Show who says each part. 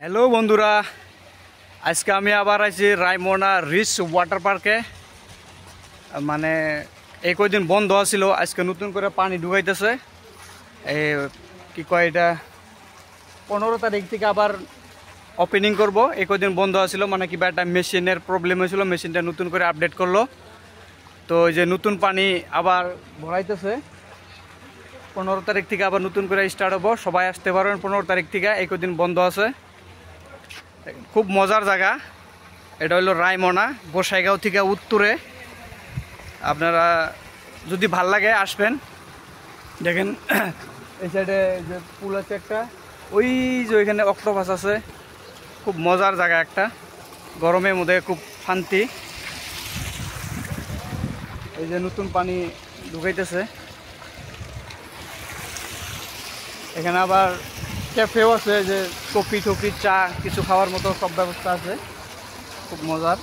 Speaker 1: Hello বন্ধুরা, আজকে আমি আবার আছি রায়মনা রিচ ওয়াটার পার্কে। মানে এই কয়দিন বন্ধ ছিল, আজকে নতুন করে পানি ঢুকাইতেছে। এই কি কয় এটা 15 তারিখ থেকে আবার ওপেনিং করব। এই কয়দিন বন্ধ ছিল, মানে কিবা একটা মেশিনের প্রবলেম হয়েছিল, মেশিনটা নতুন করে আপডেট করলো। তো এই যে নতুন পানি আবার ভরাইতেছে। 15 তারিখ থেকে আবার নতুন করে স্টার্ট হবো। সবাই আসতে পারবেন 15 তারিখ থেকে। এই কয়দিন বন্ধ আছে। খুব মজার জায়গা। এটা হলো রায়মনা, গোসাইগাঁও থেকে উত্তরে। আপনারা যদি ভাল লাগে আসবেন। দেখেন এই সাইডে যে পুল আছে একটা, ওই যে ওইখানে অক্টোপাস আছে। খুব মজার জায়গা একটা, গরমের মধ্যে খুব শান্তি। এই যে নতুন পানি ঢুকাইতেছে। এখানে আবার ক্যাফেও আছে, যে কফি টফি চা কিছু খাওয়ার মতো সব ব্যবস্থা আছে। খুব মজার।